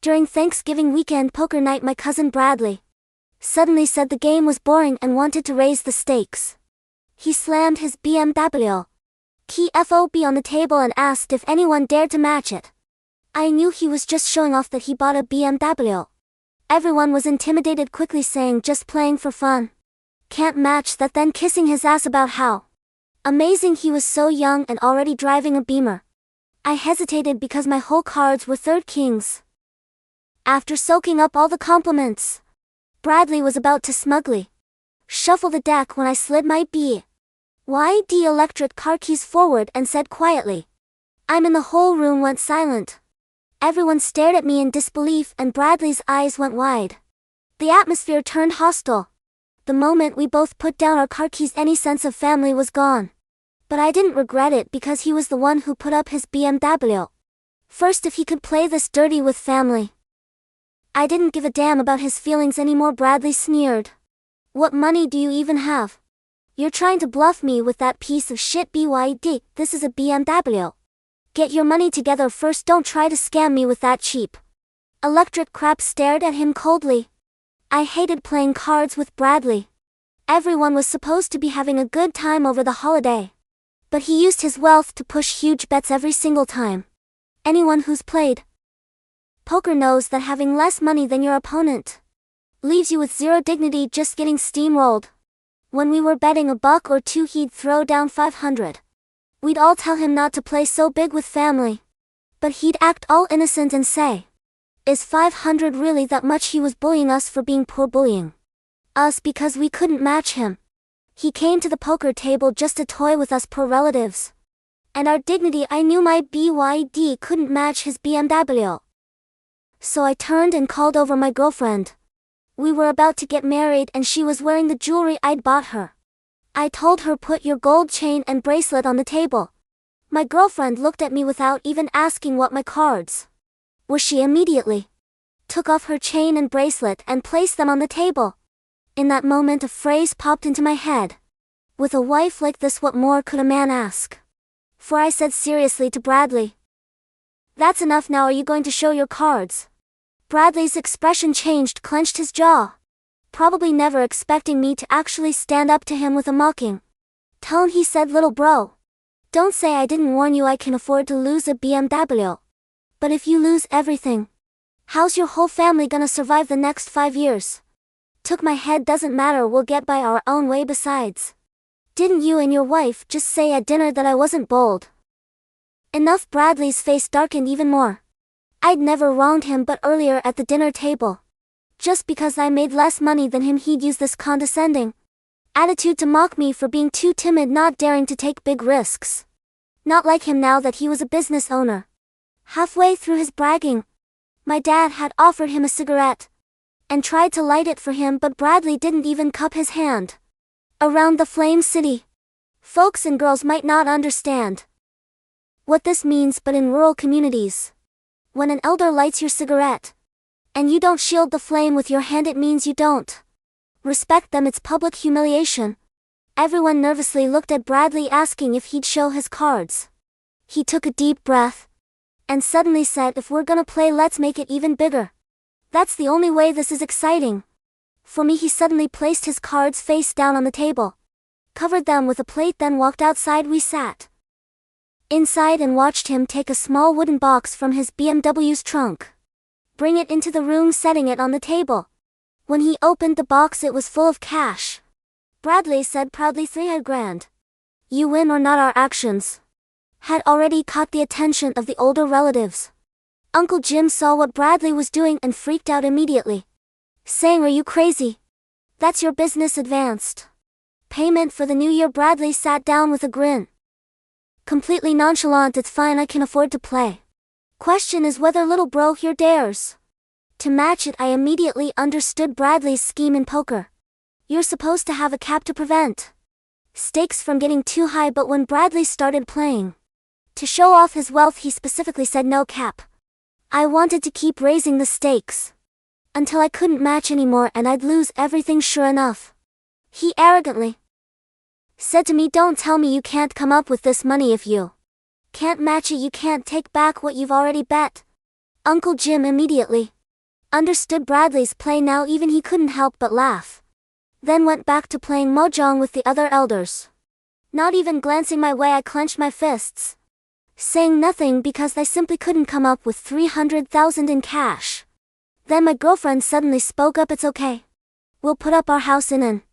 During Thanksgiving weekend poker night, my cousin Bradley suddenly said the game was boring and wanted to raise the stakes. He slammed his BMW key FOB on the table and asked if anyone dared to match it. I knew he was just showing off that he bought a BMW. Everyone was intimidated, quickly saying just playing for fun. Can't match that, then kissing his ass about how amazing he was so young and already driving a Beamer. I hesitated because my whole cards were third kings. After soaking up all the compliments, Bradley was about to smugly shuffle the deck when I slid my BYD electric car keys forward and said quietly, "I'm in." The whole room went silent. Everyone stared at me in disbelief and Bradley's eyes went wide. The atmosphere turned hostile. The moment we both put down our car keys, any sense of family was gone. But I didn't regret it because he was the one who put up his BMW first. If he could play this dirty with family, I didn't give a damn about his feelings anymore. Bradley sneered. "What money do you even have? You're trying to bluff me with that piece of shit BYD. This is a BMW. Get your money together first. Don't try to scam me with that cheap electric crap." Stared at him coldly. I hated playing cards with Bradley. Everyone was supposed to be having a good time over the holiday, but he used his wealth to push huge bets every single time. Anyone who's played poker knows that having less money than your opponent leaves you with zero dignity, just getting steamrolled. When we were betting $1 or $2, he'd throw down 500. We'd all tell him not to play so big with family, but he'd act all innocent and say, "Is 500 really that much?" He was bullying us for being poor, bullying us because we couldn't match him. He came to the poker table just to toy with us poor relatives and our dignity. I knew my BYD couldn't match his BMW. So I turned and called over my girlfriend. We were about to get married and she was wearing the jewelry I'd bought her. I told her, "Put your gold chain and bracelet on the table." My girlfriend looked at me without even asking what my cards were. She immediately took off her chain and bracelet and placed them on the table. In that moment a phrase popped into my head. With a wife like this, what more could a man ask? For I said seriously to Bradley, "That's enough now. Are you going to show your cards?" Bradley's expression changed, clenched his jaw, probably never expecting me to actually stand up to him. With a mocking tone he said, "Little bro, don't say I didn't warn you. I can afford to lose a BMW. But if you lose everything, how's your whole family gonna survive the next 5 years?" Took my head. "Doesn't matter, we'll get by our own way. Besides, didn't you and your wife just say at dinner that I wasn't bold enough?" Bradley's face darkened even more. I'd never wronged him, but earlier at the dinner table, just because I made less money than him, he'd use this condescending attitude to mock me for being too timid, not daring to take big risks. Not like him now that he was a business owner. Halfway through his bragging, my dad had offered him a cigarette and tried to light it for him, but Bradley didn't even cup his hand around the flame. City folks and girls might not understand what this means, but in rural communities, when an elder lights your cigarette and you don't shield the flame with your hand, it means you don't respect them. It's public humiliation. Everyone nervously looked at Bradley, asking if he'd show his cards. He took a deep breath and suddenly said, "If we're gonna play, let's make it even bigger. That's the only way this is exciting for me." He suddenly placed his cards face down on the table, covered them with a plate, then walked outside. We sat inside and watched him take a small wooden box from his BMW's trunk, bring it into the room, setting it on the table. When he opened the box, it was full of cash. Bradley said proudly, $300. "You win or not." Our actions had already caught the attention of the older relatives. Uncle Jim saw what Bradley was doing and freaked out immediately, saying, "Are you crazy? That's your business advanced payment for the new year." Bradley sat down with a grin, completely nonchalant. "It's fine, I can afford to play. Question is whether little bro here dares to match it." I immediately understood Bradley's scheme in poker. You're supposed to have a cap to prevent stakes from getting too high, but when Bradley started playing to show off his wealth, he specifically said no cap. I wanted to keep raising the stakes until I couldn't match anymore and I'd lose everything. Sure enough, he arrogantly said to me, "Don't tell me you can't come up with this money. If you can't match it, you can't take back what you've already bet." Uncle Jim immediately Understood Bradley's play now, even he couldn't help but laugh. Then went back to playing mahjong with the other elders. Not even glancing my way, I clenched my fists, saying nothing because I simply couldn't come up with 300,000 in cash. Then my girlfriend suddenly spoke up, "It's okay. We'll put up our house in an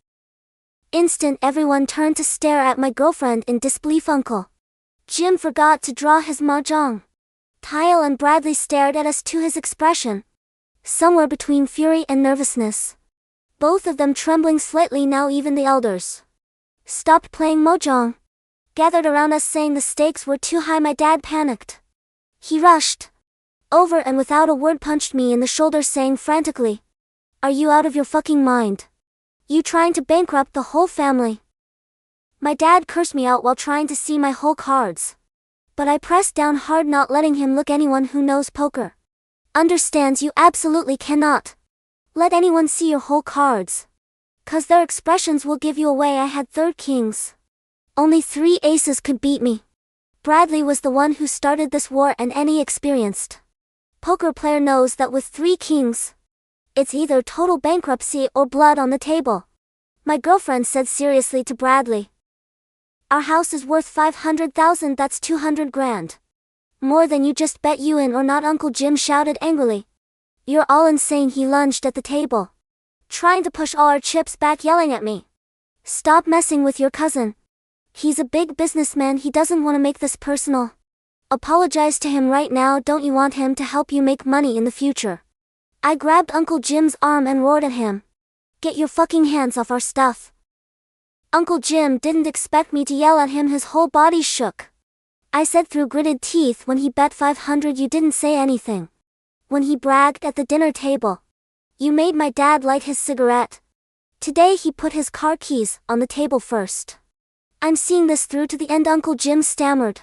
instant." Everyone turned to stare at my girlfriend in disbelief. Uncle Jim forgot to draw his mahjong tile and Bradley stared at us too, his expression somewhere between fury and nervousness, both of them trembling slightly. Now even the elders stopped playing mahjong, gathered around us saying the stakes were too high. My dad panicked. He rushed over and without a word punched me in the shoulder, saying frantically, "Are you out of your fucking mind? You trying to bankrupt the whole family?" My dad cursed me out while trying to see my whole cards, but I pressed down hard, not letting him look. Anyone who knows poker understands you absolutely cannot let anyone see your whole cards, cause their expressions will give you away. I had 3 kings. Only 3 aces could beat me. Bradley was the one who started this war, and any experienced poker player knows that with 3 kings, it's either total bankruptcy or blood on the table. My girlfriend said seriously to Bradley, "Our house is worth 500,000, that's 200 grand. More than you just bet you in or not." Uncle Jim shouted angrily, "You're all insane." He lunged at the table, trying to push all our chips back, yelling at me, "Stop messing with your cousin. He's a big businessman, he doesn't want to make this personal. Apologize to him right now, don't you want him to help you make money in the future?" I grabbed Uncle Jim's arm and roared at him, "Get your fucking hands off our stuff." Uncle Jim didn't expect me to yell at him, his whole body shook. I said through gritted teeth, "When he bet 500 you didn't say anything. When he bragged at the dinner table, you made my dad light his cigarette. Today he put his car keys on the table first. I'm seeing this through to the end." Uncle Jim stammered,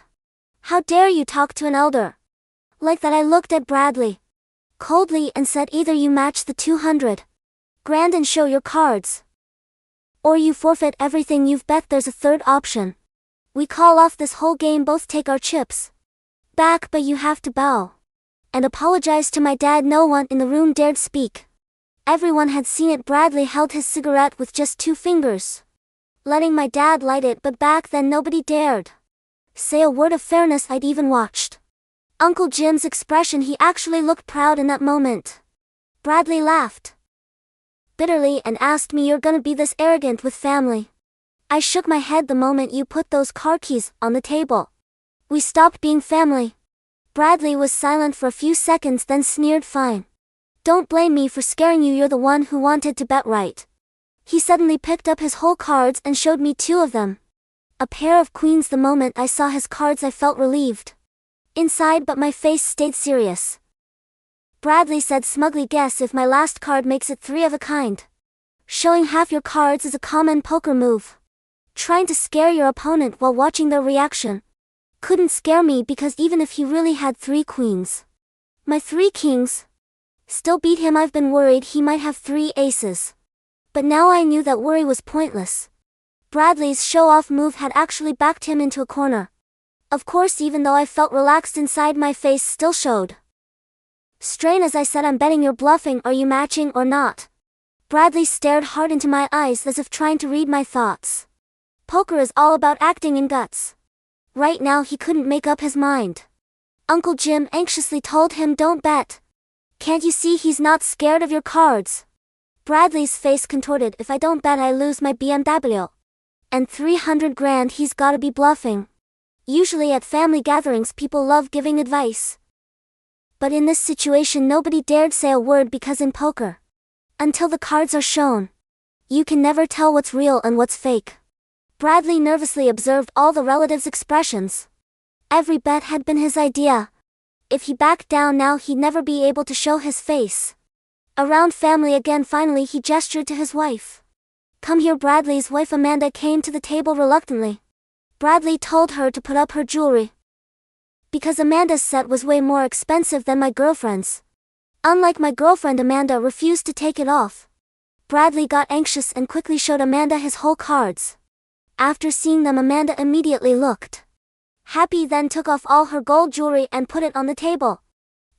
"How dare you talk to an elder like that?" I looked at Bradley coldly and said, "Either you match the 200 grand and show your cards, or you forfeit everything you've bet. There's a third option. We call off this whole game, both take our chips back, but you have to bow and apologize to my dad." No one in the room dared speak. Everyone had seen it. Bradley held his cigarette with just 2 fingers, letting my dad light it, but back then nobody dared say a word of fairness. I'd even watched Uncle Jim's expression. He actually looked proud in that moment. Bradley laughed bitterly and asked me, "You're gonna be this arrogant with family?" I shook my head. "The moment you put those car keys on the table, we stopped being family." Bradley was silent for a few seconds, then sneered, "Fine. Don't blame me for scaring you. You're the one who wanted to bet right." He suddenly picked up his whole cards and showed me 2 of them. A pair of queens. The moment I saw his cards I felt relieved inside, but my face stayed serious. Bradley said smugly, "Guess if my last card makes it 3 of a kind. Showing half your cards is a common poker move. Trying to scare your opponent while watching their reaction couldn't scare me, because even if he really had 3 queens, my 3 kings still beat him. I've been worried he might have 3 aces, but now I knew that worry was pointless. Bradley's show-off move had actually backed him into a corner. Of course, even though I felt relaxed inside, my face still showed strain as I said, "I'm betting you're bluffing. Are you matching or not?" Bradley stared hard into my eyes as if trying to read my thoughts. Poker is all about acting and guts. Right now he couldn't make up his mind. Uncle Jim anxiously told him, "Don't bet. Can't you see he's not scared of your cards?" Bradley's face contorted. "If I don't bet I lose my BMW. And 300 grand, he's gotta be bluffing." Usually at family gatherings people love giving advice, but in this situation nobody dared say a word, because in poker, until the cards are shown, you can never tell what's real and what's fake. Bradley nervously observed all the relatives' expressions. Every bet had been his idea. If he backed down now he'd never be able to show his face around family again. Finally he gestured to his wife. "Come here." Bradley's wife Amanda came to the table reluctantly. Bradley told her to put up her jewelry, because Amanda's set was way more expensive than my girlfriend's. Unlike my girlfriend, Amanda refused to take it off. Bradley got anxious and quickly showed Amanda his whole cards. After seeing them, Amanda immediately looked happy, then took off all her gold jewelry and put it on the table.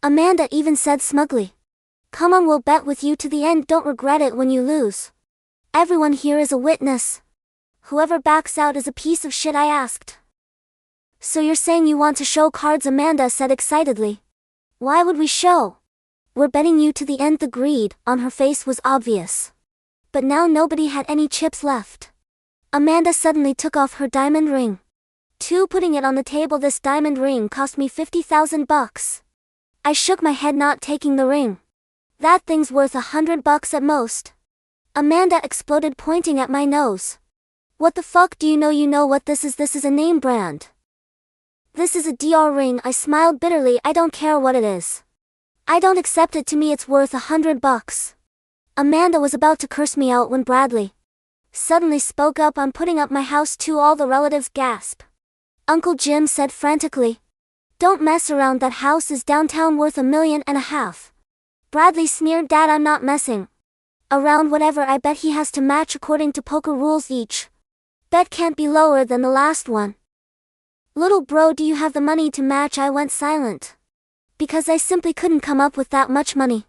Amanda even said smugly, Come on, we'll bet with you to the end, don't regret it when you lose. Everyone here is a witness. Whoever backs out is a piece of shit, I asked. So you're saying you want to show cards, Amanda said excitedly. Why would we show? We're betting you to the end. The greed on her face was obvious. But now nobody had any chips left. Amanda suddenly took off her diamond ring. Putting it on the table. This diamond ring cost me $50,000. I shook my head, not taking the ring. That thing's worth $100 at most. Amanda exploded, pointing at my nose. What the fuck do you know? You know what this is? This is a name brand. This is a DR ring. I smiled bitterly. I don't care what it is. I don't accept it. To me it's worth $100. Amanda was about to curse me out when Bradley suddenly spoke up. I'm putting up my house too. All the relatives gasped. Uncle Jim said frantically. Don't mess around, that house is downtown worth $1.5 million. Bradley sneered. Dad, I'm not messing around. Whatever I bet he has to match according to poker rules. Each bet can't be lower than the last one. Little bro, do you have the money to match? I went silent. Because I simply couldn't come up with that much money.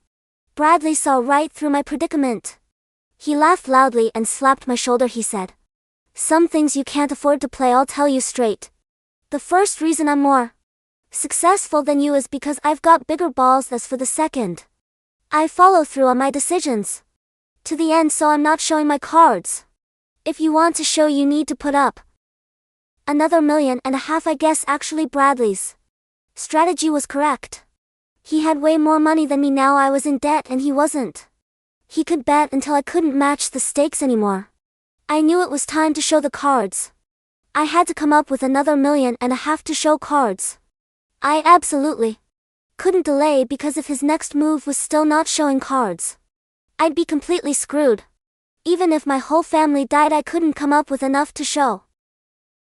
Bradley saw right through my predicament. He laughed loudly and slapped my shoulder. He said, some things you can't afford to play, I'll tell you straight. The first reason I'm more successful than you is because I've got bigger balls. As for the second, I follow through on my decisions to the end, so I'm not showing my cards. If you want to show, you need to put up another $1.5 million. I guess actually Bradley's strategy was correct. He had way more money than me now. I was in debt and he wasn't. He could bet until I couldn't match the stakes anymore. I knew it was time to show the cards. I had to come up with another $1.5 million to show cards. I absolutely couldn't delay, because if his next move was still not showing cards, I'd be completely screwed. Even if my whole family died, I couldn't come up with enough to show.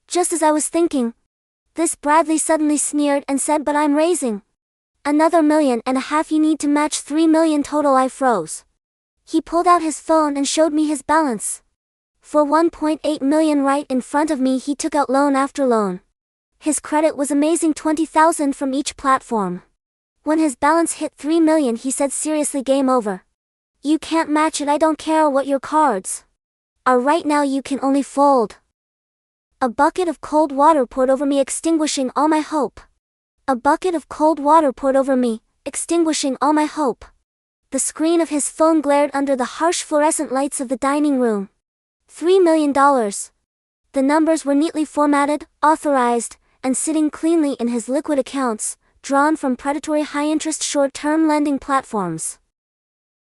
Just as I was thinking this, Bradley suddenly sneered and said, but I'm raising another $1.5 million. You need to match $3 million total. I froze. He pulled out his phone and showed me his balance. For $1.8 million right in front of me. He took out loan after loan. His credit was amazing, $20,000 from each platform. When his balance hit $3 million, he said seriously, game over. You can't match it. I don't care what your cards are right now, you can only fold. A bucket of cold water poured over me, extinguishing all my hope. A bucket of cold water poured over me, extinguishing all my hope. The screen of his phone glared under the harsh fluorescent lights of the dining room. $3 million. The numbers were neatly formatted, authorized, and sitting cleanly in his liquid accounts, drawn from predatory high-interest short-term lending platforms.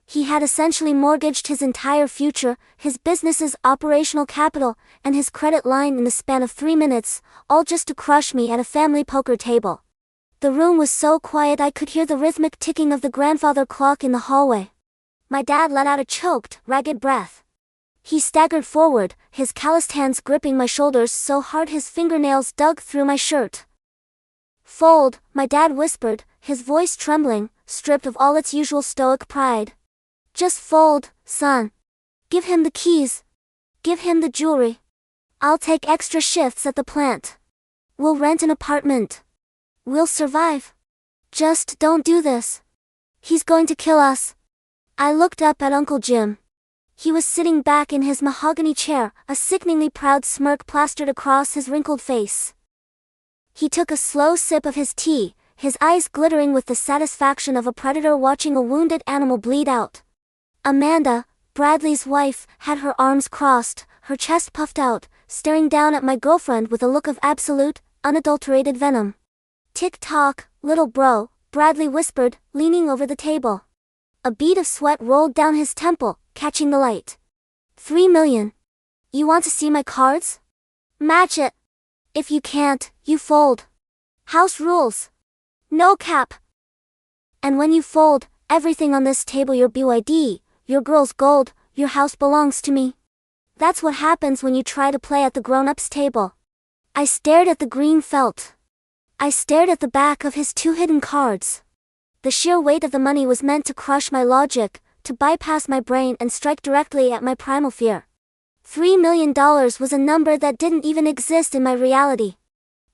He had essentially mortgaged his entire future, his business's operational capital, and his credit line in the span of 3 minutes, all just to crush me at a family poker table. The room was so quiet I could hear the rhythmic ticking of the grandfather clock in the hallway. My dad let out a choked, ragged breath. He staggered forward, his calloused hands gripping my shoulders so hard his fingernails dug through my shirt. Fold, my dad whispered, his voice trembling, stripped of all its usual stoic pride. Just fold, son. Give him the keys. Give him the jewelry. I'll take extra shifts at the plant. We'll rent an apartment. We'll survive. Just don't do this. He's going to kill us. I looked up at Uncle Jim. He was sitting back in his mahogany chair, a sickeningly proud smirk plastered across his wrinkled face. He took a slow sip of his tea, his eyes glittering with the satisfaction of a predator watching a wounded animal bleed out. Amanda, Bradley's wife, had her arms crossed, her chest puffed out, staring down at my girlfriend with a look of absolute, unadulterated venom. Tick-tock, little bro, Bradley whispered, leaning over the table. A bead of sweat rolled down his temple, catching the light. $3 million. You want to see my cards? Match it. If you can't, you fold. House rules. No cap. And when you fold, everything on this table, your BYD, your girl's gold, your house belongs to me. That's what happens when you try to play at the grown-ups table. I stared at the green felt. I stared at the back of his 2 hidden cards. The sheer weight of the money was meant to crush my logic, to bypass my brain and strike directly at my primal fear. $3 million was a number that didn't even exist in my reality.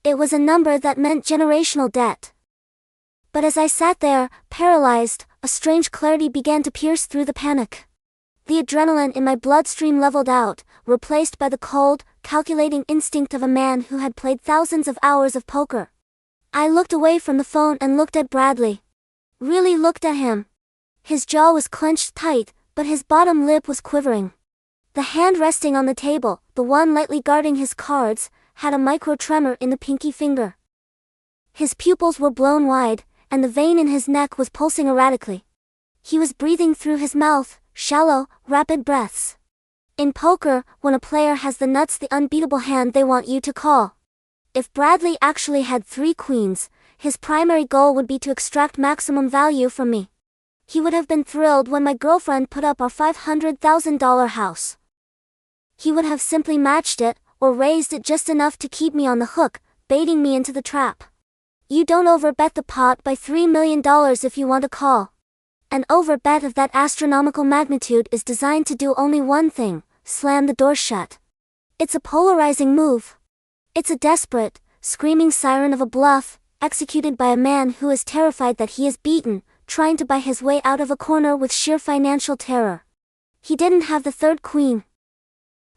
It was a number that meant generational debt. But as I sat there, paralyzed, a strange clarity began to pierce through the panic. The adrenaline in my bloodstream leveled out, replaced by the cold, calculating instinct of a man who had played thousands of hours of poker. I looked away from the phone and looked at Bradley. Really looked at him. His jaw was clenched tight, but his bottom lip was quivering. The hand resting on the table, the one lightly guarding his cards, had a micro-tremor in the pinky finger. His pupils were blown wide, and the vein in his neck was pulsing erratically. He was breathing through his mouth, shallow, rapid breaths. In poker, when a player has the nuts, the unbeatable hand they want you to call. If Bradley actually had 3 queens, his primary goal would be to extract maximum value from me. He would have been thrilled when my girlfriend put up our $500,000 house. He would have simply matched it, or raised it just enough to keep me on the hook, baiting me into the trap. You don't overbet the pot by $3 million if you want a call. An overbet of that astronomical magnitude is designed to do only one thing: slam the door shut. It's a polarizing move. It's a desperate, screaming siren of a bluff, executed by a man who is terrified that he is beaten, trying to buy his way out of a corner with sheer financial terror. He didn't have the 3rd queen.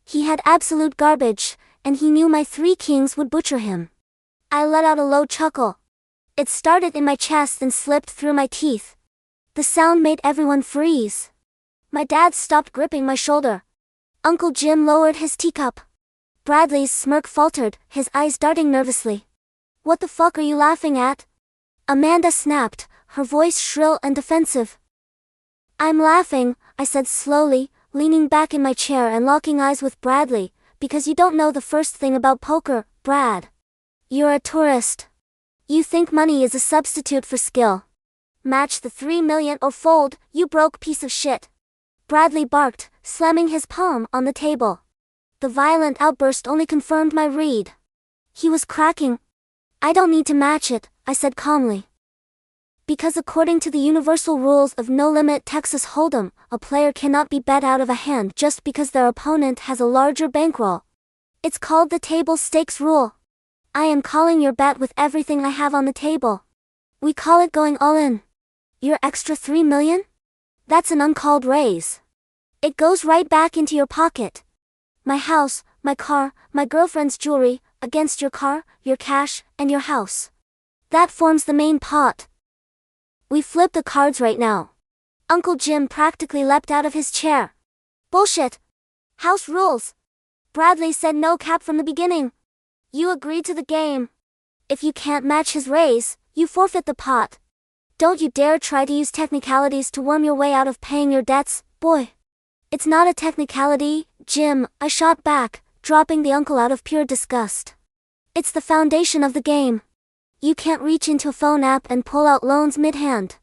He had absolute garbage, and he knew my 3 kings would butcher him. I let out a low chuckle. It started in my chest and slipped through my teeth. The sound made everyone freeze. My dad stopped gripping my shoulder. Uncle Jim lowered his teacup. Bradley's smirk faltered, his eyes darting nervously. "What the fuck are you laughing at?" Amanda snapped, her voice shrill and defensive. "I'm laughing," I said slowly, leaning back in my chair and locking eyes with Bradley, "because you don't know the first thing about poker, Brad. You're a tourist. You think money is a substitute for skill. Match the 3 million or fold, you broke piece of shit." Bradley barked, slamming his palm on the table. The violent outburst only confirmed my read. He was cracking. "I don't need to match it," I said calmly. "Because according to the universal rules of no-limit Texas Hold'em, a player cannot be bet out of a hand just because their opponent has a larger bankroll. It's called the table stakes rule. I am calling your bet with everything I have on the table. We call it going all in. Your extra 3 million? That's an uncalled raise. It goes right back into your pocket. My house, my car, my girlfriend's jewelry, against your car, your cash, and your house. That forms the main pot. We flip the cards right now." Uncle Jim practically leapt out of his chair. "Bullshit. House rules. Bradley said no cap from the beginning. You agreed to the game. If you can't match his raise, you forfeit the pot. Don't you dare try to use technicalities to worm your way out of paying your debts, boy." "It's not a technicality, Jim," I shot back, dropping the uncle out of pure disgust. "It's the foundation of the game. You can't reach into a phone app and pull out loans mid-hand.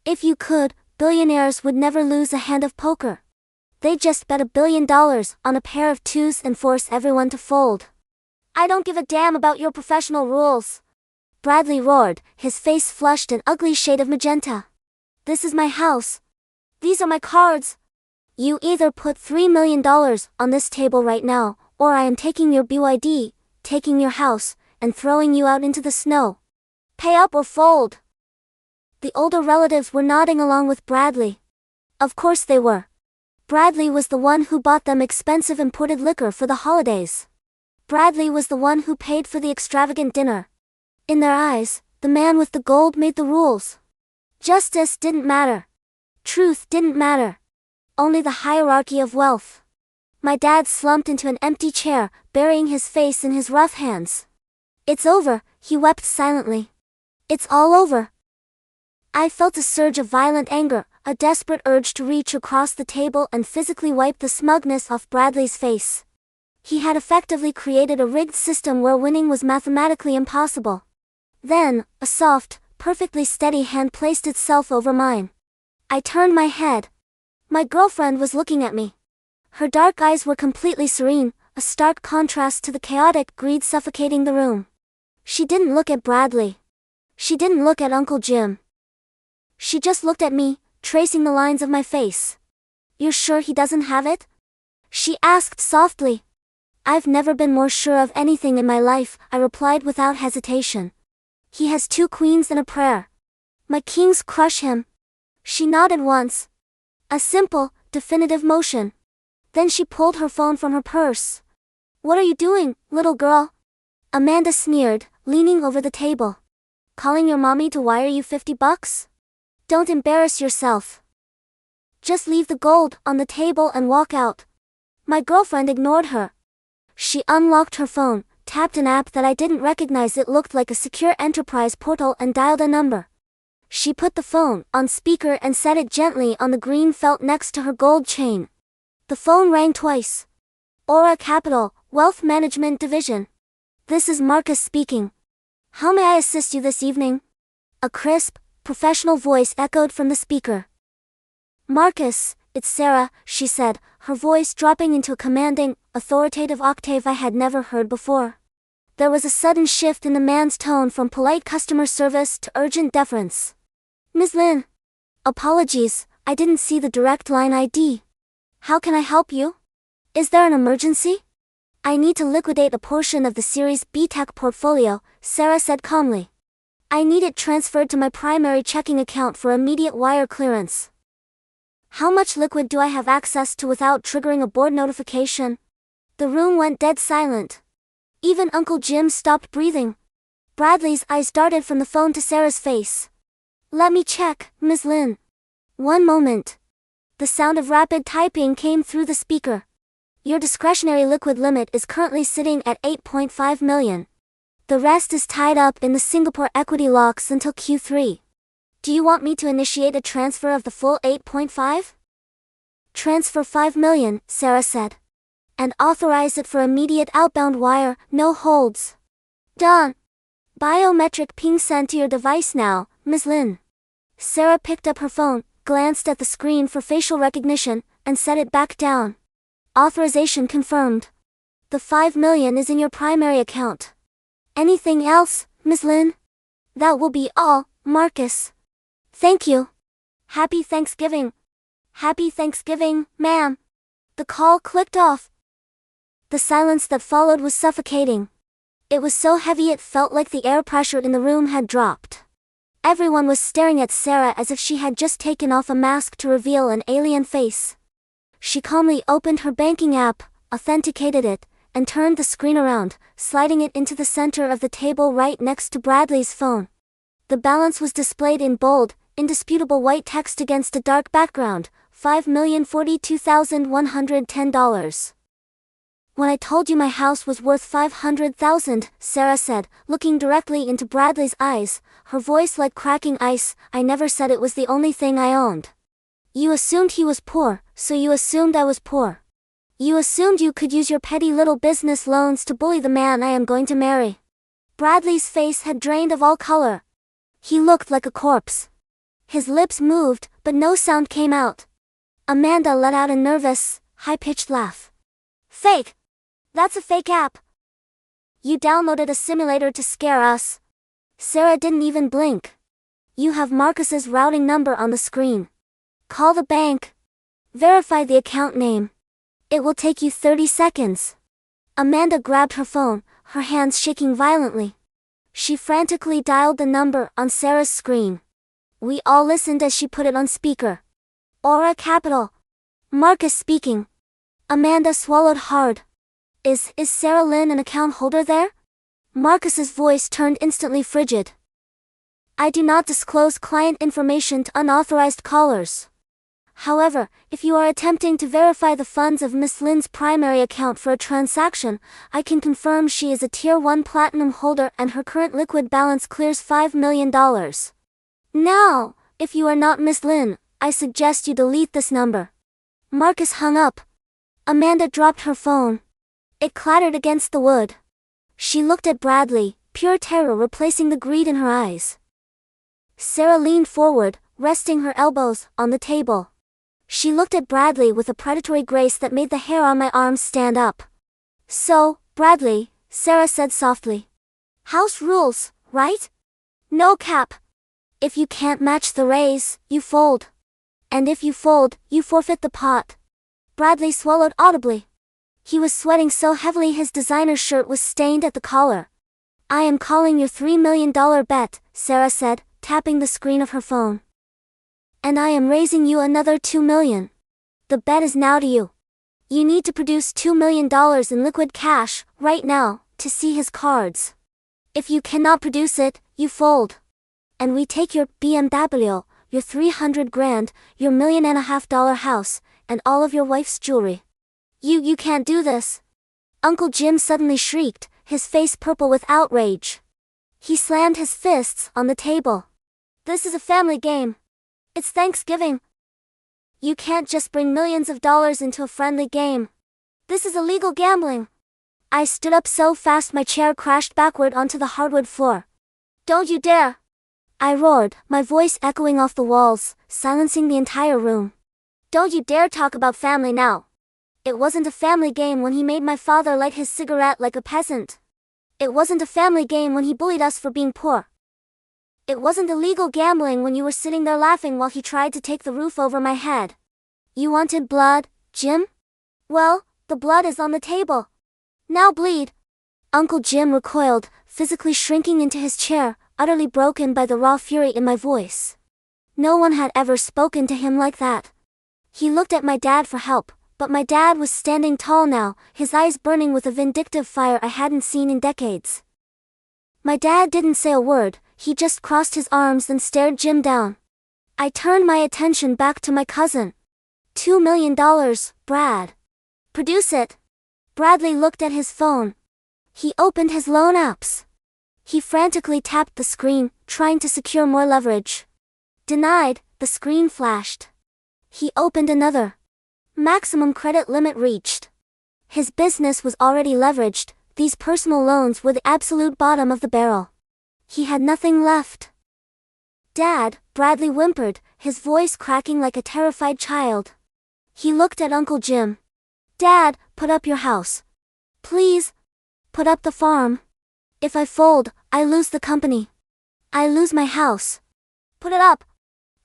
If you could, billionaires would never lose a hand of poker. They'd just bet $1 billion on a pair of 2s and force everyone to fold. I don't give a damn about your professional rules," Bradley roared, his face flushed an ugly shade of magenta. "This is my house. These are my cards. You either put $3 million on this table right now, or I am taking your BYD, taking your house, and throwing you out into the snow. Pay up or fold." The older relatives were nodding along with Bradley. Of course they were. Bradley was the one who bought them expensive imported liquor for the holidays. Bradley was the one who paid for the extravagant dinner. In their eyes, the man with the gold made the rules. Justice didn't matter. Truth didn't matter. Only the hierarchy of wealth. My dad slumped into an empty chair, burying his face in his rough hands. "It's over," he wept silently. "It's all over." I felt a surge of violent anger, a desperate urge to reach across the table and physically wipe the smugness off Bradley's face. He had effectively created a rigged system where winning was mathematically impossible. Then, a soft, perfectly steady hand placed itself over mine. I turned my head. My girlfriend was looking at me. Her dark eyes were completely serene, a stark contrast to the chaotic greed suffocating the room. She didn't look at Bradley. She didn't look at Uncle Jim. She just looked at me, tracing the lines of my face. "You're sure he doesn't have it?" she asked softly. "I've never been more sure of anything in my life," I replied without hesitation. "He has 2 queens and a prayer." My kings crush him. She nodded once. A simple, definitive motion. Then she pulled her phone from her purse. What are you doing, little girl? Amanda sneered, leaning over the table. Calling your mommy to wire you $50? Don't embarrass yourself. Just leave the gold on the table and walk out. My girlfriend ignored her. She unlocked her phone, tapped an app that I didn't recognize. It looked like a secure enterprise portal, and dialed a number. She put the phone on speaker and set it gently on the green felt next to her gold chain. The phone rang twice. Aura Capital, Wealth Management Division. This is Marcus speaking. How may I assist you this evening? A crisp, professional voice echoed from the speaker. Marcus, it's Sarah, she said, her voice dropping into a commanding, authoritative octave I had never heard before. There was a sudden shift in the man's tone from polite customer service to urgent deference. Ms. Lin. Apologies, I didn't see the direct line ID. How can I help you? Is there an emergency? I need to liquidate a portion of the Series B Tech portfolio, Sarah said calmly. I need it transferred to my primary checking account for immediate wire clearance. How much liquid do I have access to without triggering a board notification? The room went dead silent. Even Uncle Jim stopped breathing. Bradley's eyes darted from the phone to Sarah's face. Let me check, Ms. Lin. One moment. The sound of rapid typing came through the speaker. Your discretionary liquid limit is currently sitting at 8.5 million. The rest is tied up in the Singapore equity locks until Q3. Do you want me to initiate a transfer of the full 8.5? Transfer 5 million, Sarah said. And authorize it for immediate outbound wire, no holds. Done. Biometric ping sent to your device now, Ms. Lin. Sarah picked up her phone, glanced at the screen for facial recognition, and set it back down. Authorization confirmed. The 5 million is in your primary account. Anything else, Ms. Lin? That will be all, Marcus. Thank you. Happy Thanksgiving. Happy Thanksgiving, ma'am. The call clicked off. The silence that followed was suffocating. It was so heavy it felt like the air pressure in the room had dropped. Everyone was staring at Sarah as if she had just taken off a mask to reveal an alien face. She calmly opened her banking app, authenticated it, and turned the screen around, sliding it into the center of the table right next to Bradley's phone. The balance was displayed in bold, indisputable white text against a dark background, $5,042,110. When I told you my house was worth $500,000, Sarah said, looking directly into Bradley's eyes, her voice like cracking ice, I never said it was the only thing I owned. You assumed he was poor, so you assumed I was poor. You assumed you could use your petty little business loans to bully the man I am going to marry. Bradley's face had drained of all color. He looked like a corpse. His lips moved, but no sound came out. Amanda let out a nervous, high-pitched laugh. Fake! That's a fake app. You downloaded a simulator to scare us. Sarah didn't even blink. You have Marcus's routing number on the screen. Call the bank. Verify the account name. It will take you 30 seconds. Amanda grabbed her phone, her hands shaking violently. She frantically dialed the number on Sarah's screen. We all listened as she put it on speaker. Aura Capital. Marcus speaking. Amanda swallowed hard. Is Sarah Lin an account holder there? Marcus's voice turned instantly frigid. I do not disclose client information to unauthorized callers. However, if you are attempting to verify the funds of Miss Lin's primary account for a transaction, I can confirm she is a Tier 1 Platinum holder and her current liquid balance clears $5 million. Now, if you are not Miss Lin, I suggest you delete this number. Marcus hung up. Amanda dropped her phone. It clattered against the wood. She looked at Bradley, pure terror replacing the greed in her eyes. Sarah leaned forward, resting her elbows on the table. She looked at Bradley with a predatory grace that made the hair on my arms stand up. So, Bradley, Sarah said softly. House rules, right? No cap. If you can't match the raise, you fold. And if you fold, you forfeit the pot. Bradley swallowed audibly. He was sweating so heavily his designer shirt was stained at the collar. I am calling your $3 million bet, Sarah said, tapping the screen of her phone. And I am raising you another $2 million. The bet is now to you. You need to produce $2 million in liquid cash, right now, to see his cards. If you cannot produce it, you fold. And we take your BMW, your 300 grand, your $1.5 million house, and all of your wife's jewelry. You can't do this. Uncle Jim suddenly shrieked, his face purple with outrage. He slammed his fists on the table. This is a family game. It's Thanksgiving. You can't just bring millions of dollars into a friendly game. This is illegal gambling. I stood up so fast my chair crashed backward onto the hardwood floor. Don't you dare! I roared, my voice echoing off the walls, silencing the entire room. Don't you dare talk about family now. It wasn't a family game when he made my father light his cigarette like a peasant. It wasn't a family game when he bullied us for being poor. It wasn't illegal gambling when you were sitting there laughing while he tried to take the roof over my head. You wanted blood, Jim? Well, the blood is on the table. Now bleed. Uncle Jim recoiled, physically shrinking into his chair, utterly broken by the raw fury in my voice. No one had ever spoken to him like that. He looked at my dad for help, but my dad was standing tall now, his eyes burning with a vindictive fire I hadn't seen in decades. My dad didn't say a word, he just crossed his arms and stared Jim down. I turned my attention back to my cousin. $2 million, Brad. Produce it. Bradley looked at his phone. He opened his loan apps. He frantically tapped the screen, trying to secure more leverage. Denied, the screen flashed. He opened another. Maximum credit limit reached. His business was already leveraged, these personal loans were the absolute bottom of the barrel. He had nothing left. Dad, Bradley whimpered, his voice cracking like a terrified child. He looked at Uncle Jim. Dad, put up your house. Please. Put up the farm. If I fold, I lose the company. I lose my house. Put it up.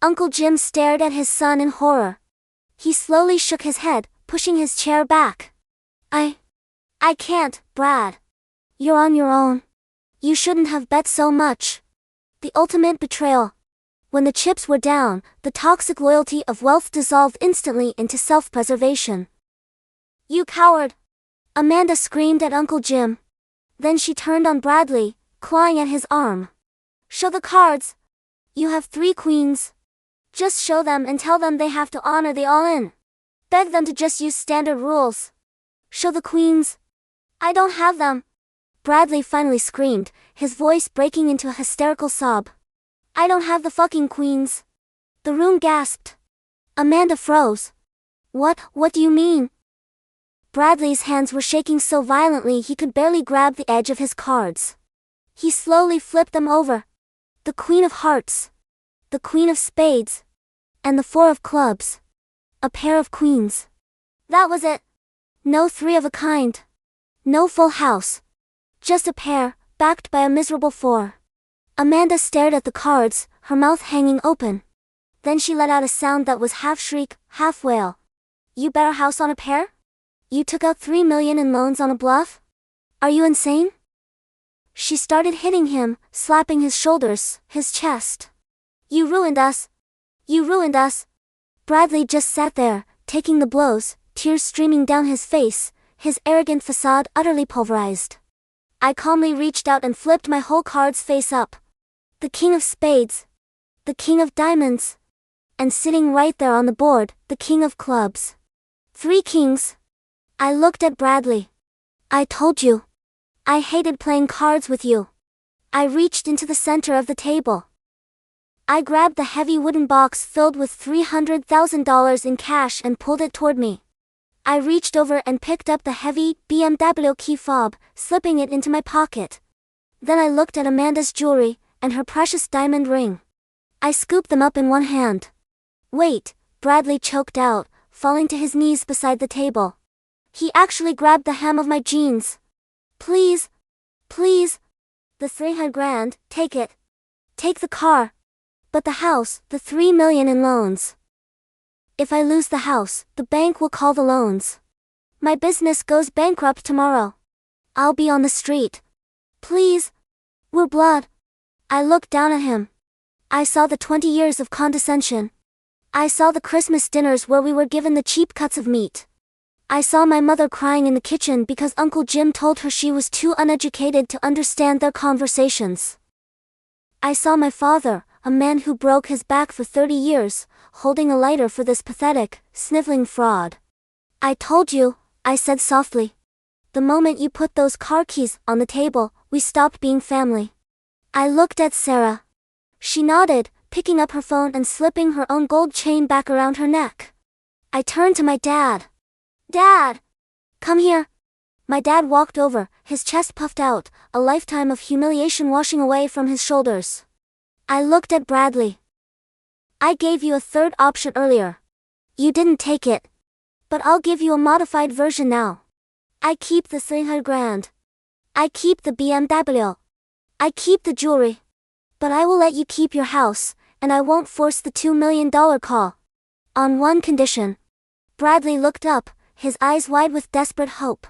Uncle Jim stared at his son in horror. He slowly shook his head, pushing his chair back. I can't, Brad. You're on your own. You shouldn't have bet so much. The ultimate betrayal. When the chips were down, the toxic loyalty of wealth dissolved instantly into self-preservation. You coward! Amanda screamed at Uncle Jim. Then she turned on Bradley, clawing at his arm. Show the cards. You have 3 queens. Just show them and tell them they have to honor the all-in. Beg them to just use standard rules. Show the queens. I don't have them. Bradley finally screamed, his voice breaking into a hysterical sob. I don't have the fucking queens. The room gasped. Amanda froze. What do you mean? Bradley's hands were shaking so violently he could barely grab the edge of his cards. He slowly flipped them over. The Queen of Hearts. The Queen of Spades. And the 4 of Clubs. A pair of queens. That was it. No 3 of a kind. No full house. Just a pair, backed by a miserable 4. Amanda stared at the cards, her mouth hanging open. Then she let out a sound that was half shriek, half wail. You bet a house on a pair? You took out $3 million in loans on a bluff? Are you insane? She started hitting him, slapping his shoulders, his chest. You ruined us. You ruined us. Bradley just sat there, taking the blows, tears streaming down his face, his arrogant facade utterly pulverized. I calmly reached out and flipped my whole cards face up. The King of Spades. The King of Diamonds. And sitting right there on the board, the King of Clubs. 3 kings. I looked at Bradley. I told you. I hated playing cards with you. I reached into the center of the table. I grabbed the heavy wooden box filled with $300,000 in cash and pulled it toward me. I reached over and picked up the heavy BMW key fob, slipping it into my pocket. Then I looked at Amanda's jewelry, and her precious diamond ring. I scooped them up in one hand. Wait, Bradley choked out, falling to his knees beside the table. He actually grabbed the hem of my jeans. Please. Please. The 300 grand, take it. Take the car. But the house, the $3 million in loans. If I lose the house, the bank will call the loans. My business goes bankrupt tomorrow. I'll be on the street. Please. We're blood. I looked down at him. I saw the 20 years of condescension. I saw the Christmas dinners where we were given the cheap cuts of meat. I saw my mother crying in the kitchen because Uncle Jim told her she was too uneducated to understand their conversations. I saw my father, a man who broke his back for 30 years, holding a lighter for this pathetic, sniveling fraud. I told you, I said softly. The moment you put those car keys on the table, we stopped being family. I looked at Sarah. She nodded, picking up her phone and slipping her own gold chain back around her neck. I turned to my dad. Dad! Come here. My dad walked over, his chest puffed out, a lifetime of humiliation washing away from his shoulders. I looked at Bradley. I gave you a third option earlier. You didn't take it. But I'll give you a modified version now. I keep the 300 grand. I keep the BMW. I keep the jewelry. But I will let you keep your house, and I won't force the $2 million call. On one condition. Bradley looked up, his eyes wide with desperate hope.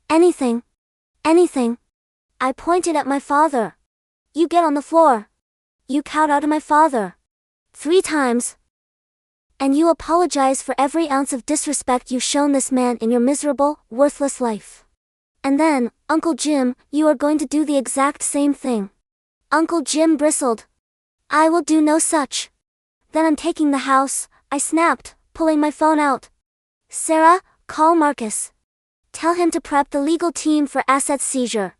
Anything. Anything. I pointed at my father. You get on the floor. You kowtow to my father. 3 times. And you apologize for every ounce of disrespect you've shown this man in your miserable, worthless life. And then, Uncle Jim, you are going to do the exact same thing. Uncle Jim bristled. I will do no such. Then I'm taking the house, I snapped, pulling my phone out. Sarah, call Marcus. Tell him to prep the legal team for asset seizure.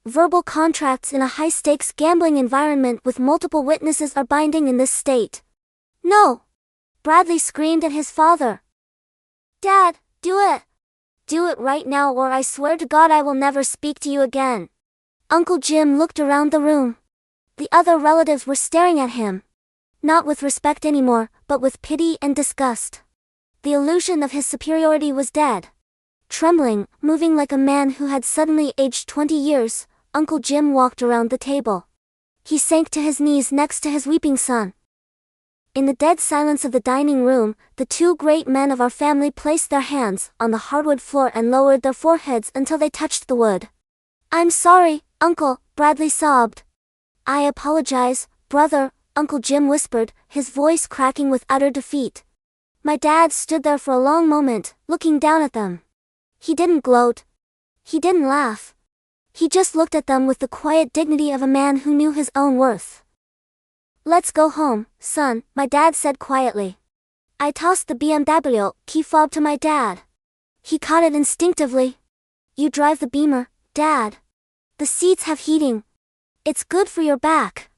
Verbal contracts in a high-stakes gambling environment with multiple witnesses are binding in this state. No! Bradley screamed at his father. Dad, do it! Do it right now or I swear to God I will never speak to you again. Uncle Jim looked around the room. The other relatives were staring at him. Not with respect anymore, but with pity and disgust. The illusion of his superiority was dead. Trembling, moving like a man who had suddenly aged 20 years, Uncle Jim walked around the table. He sank to his knees next to his weeping son. In the dead silence of the dining room, the 2 great men of our family placed their hands on the hardwood floor and lowered their foreheads until they touched the wood. I'm sorry, Uncle, Bradley sobbed. I apologize, brother, Uncle Jim whispered, his voice cracking with utter defeat. My dad stood there for a long moment, looking down at them. He didn't gloat. He didn't laugh. He just looked at them with the quiet dignity of a man who knew his own worth. Let's go home, son, my dad said quietly. I tossed the BMW key fob to my dad. He caught it instinctively. You drive the Beamer, Dad. The seats have heating. It's good for your back.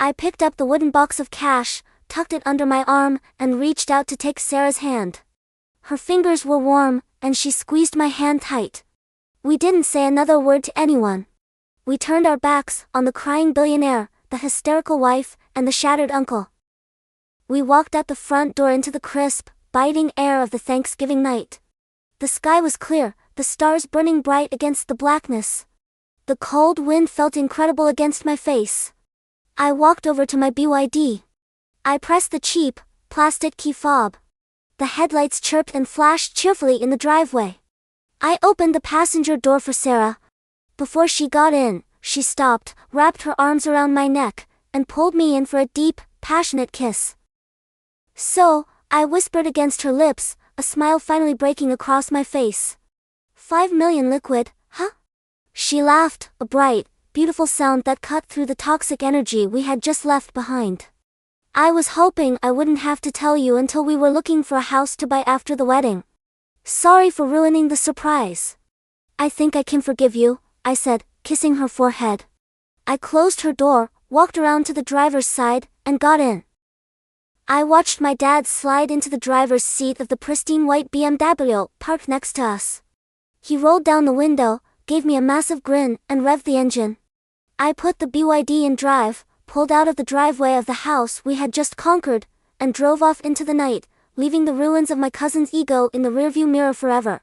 I picked up the wooden box of cash, tucked it under my arm, and reached out to take Sarah's hand. Her fingers were warm, and she squeezed my hand tight. We didn't say another word to anyone. We turned our backs on the crying billionaire, the hysterical wife, and the shattered uncle. We walked out the front door into the crisp, biting air of the Thanksgiving night. The sky was clear, the stars burning bright against the blackness. The cold wind felt incredible against my face. I walked over to my BYD. I pressed the cheap, plastic key fob. The headlights chirped and flashed cheerfully in the driveway. I opened the passenger door for Sarah. Before she got in, she stopped, wrapped her arms around my neck, and pulled me in for a deep, passionate kiss. So, I whispered against her lips, a smile finally breaking across my face. 5 million liquid, huh? She laughed, a bright, beautiful sound that cut through the toxic energy we had just left behind. I was hoping I wouldn't have to tell you until we were looking for a house to buy after the wedding. Sorry for ruining the surprise. I think I can forgive you, I said, kissing her forehead. I closed her door, walked around to the driver's side, and got in. I watched my dad slide into the driver's seat of the pristine white BMW parked next to us. He rolled down the window, gave me a massive grin, and revved the engine. I put the BYD in drive, pulled out of the driveway of the house we had just conquered, and drove off into the night, leaving the ruins of my cousin's ego in the rearview mirror forever.